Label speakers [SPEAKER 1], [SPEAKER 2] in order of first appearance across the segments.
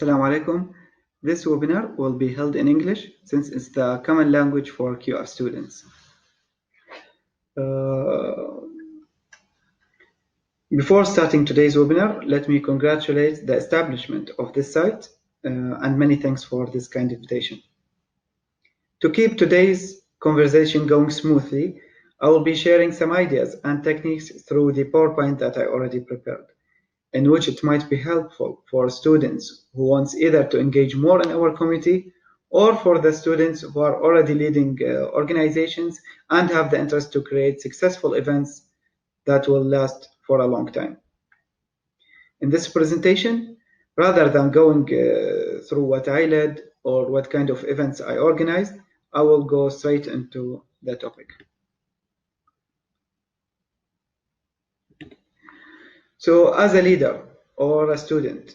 [SPEAKER 1] Assalamu alaikum. This webinar will be held in English since it's the common language for QR students. Before starting today's webinar, let me congratulate the establishment of this site and many thanks for this kind invitation. To keep today's conversation going smoothly, I will be sharing some ideas and techniques through the PowerPoint that I already prepared, in which it might be helpful for students who want either to engage more in our community or for the students who are already leading organizations and have the interest to create successful events that will last for a long time. In this presentation, rather than going through what I led or what kind of events I organized, I will go straight into the topic. So as a leader or a student,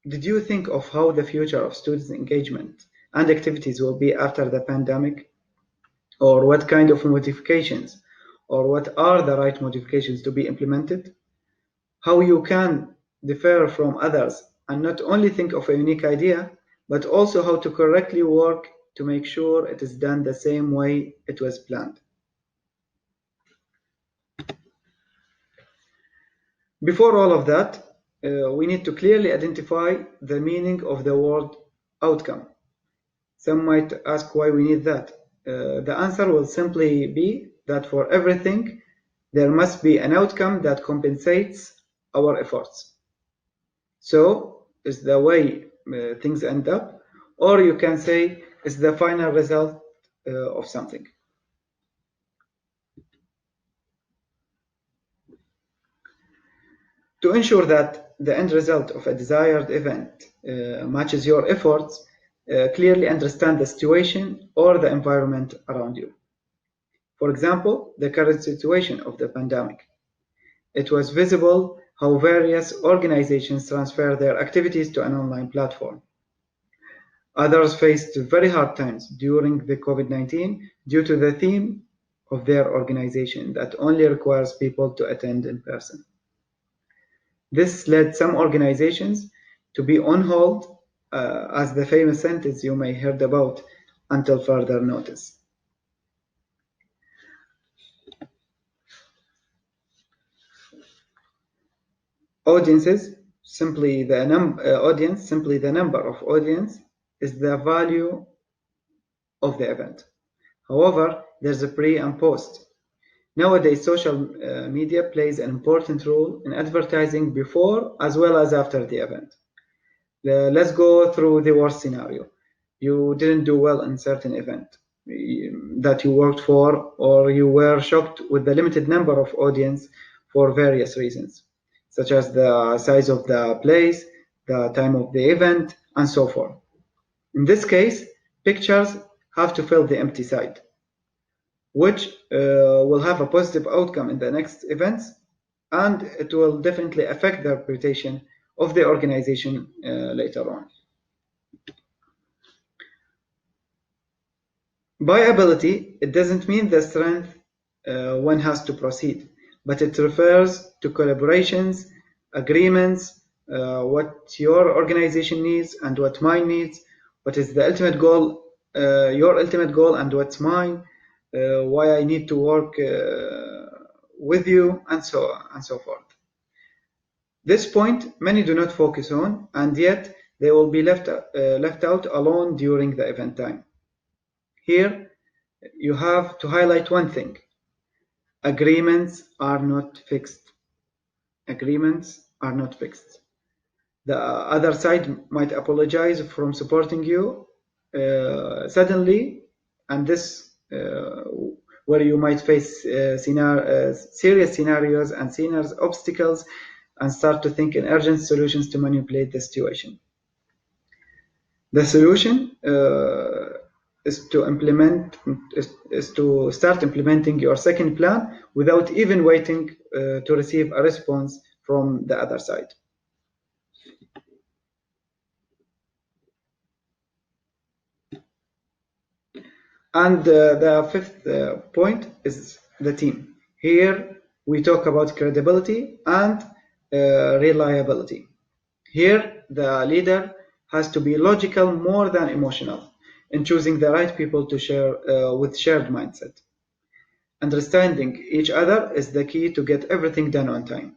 [SPEAKER 1] did you think of how the future of students' engagement and activities will be after the pandemic? Or what kind of modifications or what are the right modifications to be implemented? How you can differ from others and not only think of a unique idea, but also how to correctly work to make sure it is done the same way it was planned. Before all of that, we need to clearly identify the meaning of the word outcome. Some might ask why we need that. The answer will simply be that for everything, there must be an outcome that compensates our efforts. So, it's the way things end up, or you can say it's the final result of something. To ensure that the end result of a desired event matches your efforts, clearly understand the situation or the environment around you. For example, the current situation of the pandemic. It was visible how various organizations transfer their activities to an online platform. Others faced very hard times during the COVID-19 due to the theme of their organization that only requires people to attend in person. This led some organizations to be on hold, as the famous sentence you may heard about, until further notice. Audience, simply the number of audience, is the value of the event. However, there's a pre and post. Nowadays, social media plays an important role in advertising before as well as after the event. Let's go through the worst scenario. You didn't do well in certain event that you worked for, or you were shocked with the limited number of audience for various reasons, such as the size of the place, the time of the event, and so forth. In this case, pictures have to fill the empty side, which will have a positive outcome in the next events, and it will definitely affect the reputation of the organization later on. By ability, it doesn't mean the strength one has to proceed, but it refers to collaborations, agreements, what your organization needs and what mine needs, what is the ultimate goal, your ultimate goal and what's mine, why I need to work with you, and so on and so forth. This point many do not focus on, and yet they will be left out alone during the event time. Here, you have to highlight one thing. Agreements are not fixed. Agreements are not fixed. The other side might apologize from supporting you suddenly, and this where you might face serious scenarios and serious obstacles and start to think in urgent solutions to manipulate the situation. The solution is to start implementing your second plan without even waiting to receive a response from the other side. And the fifth point is the team. Here we talk about credibility and reliability. Here the leader has to be logical more than emotional in choosing the right people to share with shared mindset. Understanding each other is the key to get everything done on time.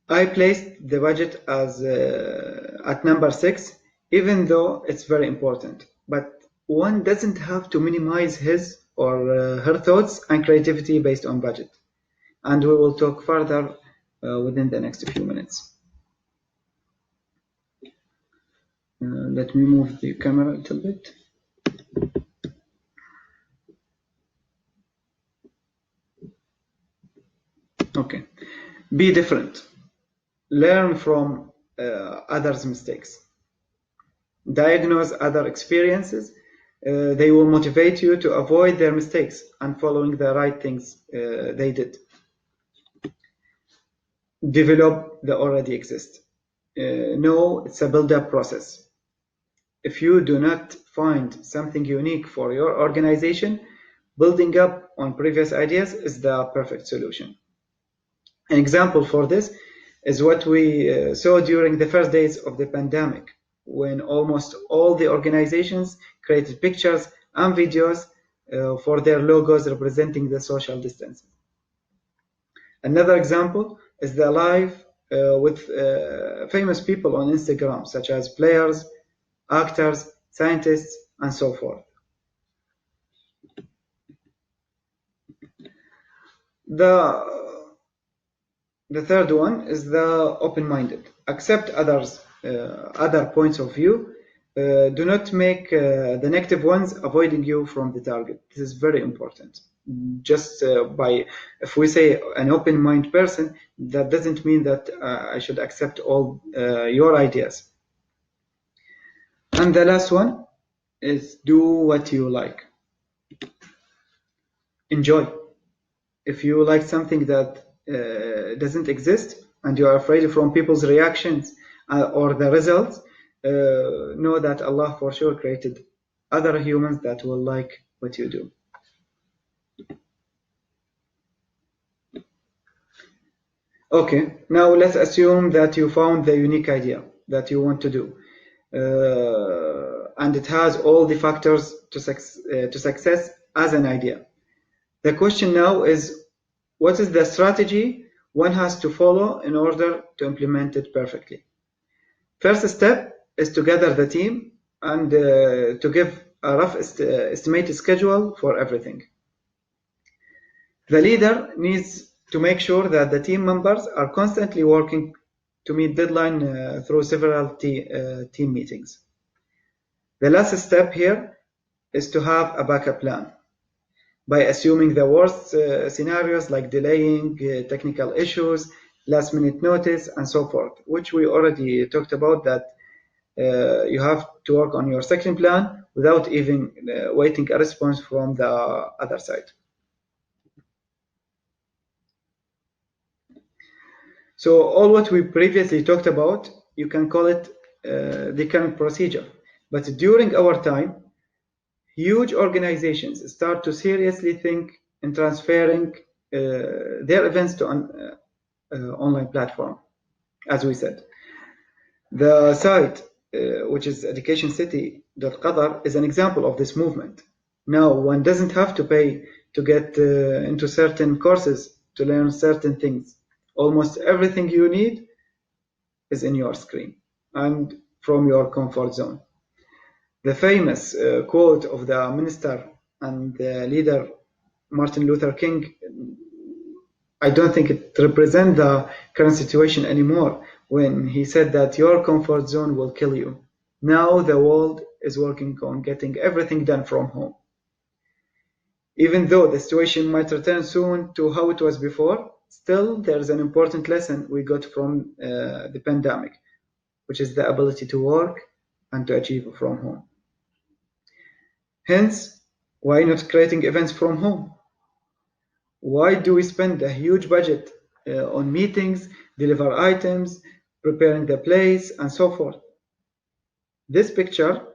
[SPEAKER 1] I placed the budget as at number 6, even though it's very important. But one doesn't have to minimize his or her thoughts and creativity based on budget. And we will talk further within the next few minutes. Let me move the camera a little bit. Okay. Be different. Learn from others' mistakes. Diagnose other experiences. They will motivate you to avoid their mistakes and following the right things they did. Develop the already exist. No, it's a build-up process. If you do not find something unique for your organization, building up on previous ideas is the perfect solution. An example for this is what we saw during the first days of the pandemic, when almost all the organizations created pictures and videos for their logos representing the social distancing. Another example is the live with famous people on Instagram, such as players, actors, scientists, and so forth. The third one is the open-minded. Accept others' other points of view. Do not make the negative ones avoiding you from the target. This is very important. Just if we say an open-minded person, that doesn't mean that I should accept all your ideas. And the last one is do what you like. Enjoy. If you like something that doesn't exist and you are afraid from people's reactions or the results, know that Allah for sure created other humans that will like what you do. Okay, now let's assume that you found the unique idea that you want to do. And it has all the factors to success as an idea. The question now is, what is the strategy one has to follow in order to implement it perfectly? First step is to gather the team and to give a rough estimated schedule for everything. The leader needs to make sure that the team members are constantly working to meet deadline through several team meetings. The last step here is to have a backup plan by assuming the worst scenarios like delaying, technical issues, last-minute notice, and so forth, which we already talked about, that you have to work on your second plan without even waiting a response from the other side. So all what we previously talked about, you can call it the current procedure. But during our time, huge organizations start to seriously think in transferring their events to an online platform, as we said. The site, which is educationcity.qatar, is an example of this movement. Now, one doesn't have to pay to get into certain courses to learn certain things. Almost everything you need is in your screen and from your comfort zone. The famous quote of the minister and the leader Martin Luther King, I don't think it represents the current situation anymore, when he said that your comfort zone will kill you. Now the world is working on getting everything done from home. Even though the situation might return soon to how it was before, still there's an important lesson we got from the pandemic, which is the ability to work and to achieve from home. Hence, why not creating events from home? Why do we spend a huge budget on meetings, deliver items, preparing the place, and so forth? This picture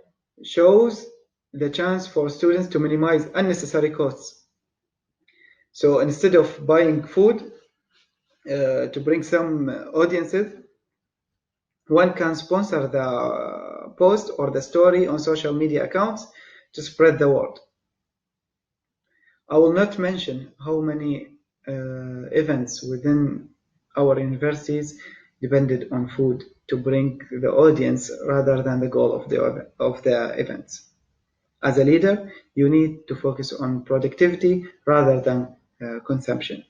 [SPEAKER 1] shows the chance for students to minimize unnecessary costs. So instead of buying food, to bring some audiences, one can sponsor the post or the story on social media accounts to spread the word. I will not mention how many events within our universities depended on food to bring the audience rather than the goal of the events. As a leader, you need to focus on productivity rather than consumption.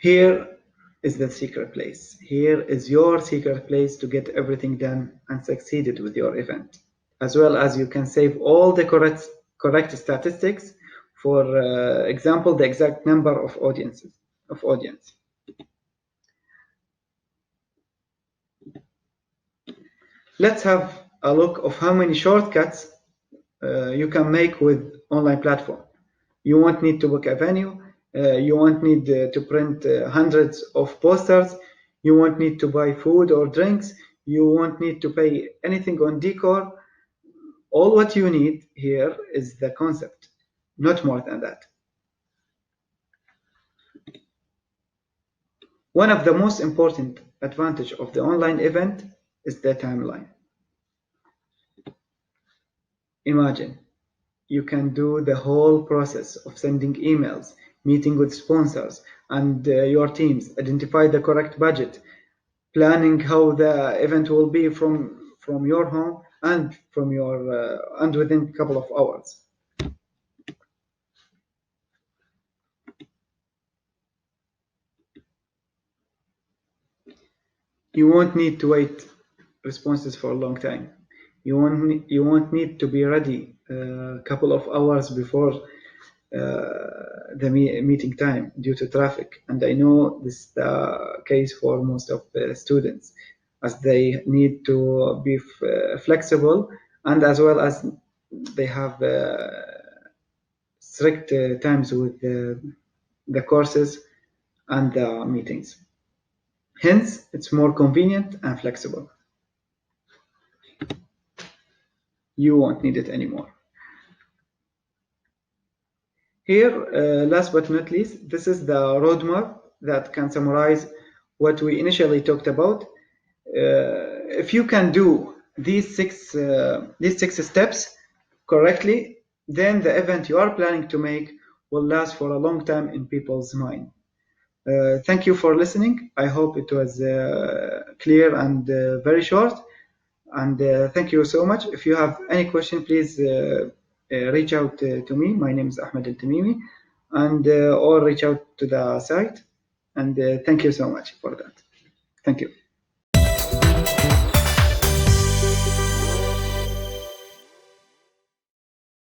[SPEAKER 1] Here is the secret place. Here is your secret place to get everything done and succeeded with your event. As well as you can save all the correct statistics, for example, the exact number of audience. Let's have a look of how many shortcuts you can make with online platform. You won't need to book a venue. You won't need to print hundreds of posters. You won't need to buy food or drinks. You won't need to pay anything on decor. All what you need here is the concept, not more than that. One of the most important advantage of the online event is the timeline. Imagine you can do the whole process of sending emails, meeting with sponsors and your teams, identify the correct budget, planning how the event will be from your home and from your and within a couple of hours. You won't need to wait responses for a long time. You won't need to be ready a couple of hours before the meeting time due to traffic. And I know this is the case for most of the students, as they need to be flexible, and as well as they have strict times with the courses and the meetings. Hence, it's more convenient and flexible. You won't need it anymore. Here, last but not least, this is the roadmap that can summarize what we initially talked about. If you can do these six steps correctly, then the event you are planning to make will last for a long time in people's mind. Thank you for listening. I hope it was clear and very short. And thank you so much. If you have any question, please reach out to me. My name is Ahmed El-Tamimi, and or reach out to the site. And thank you so much for that. Thank you.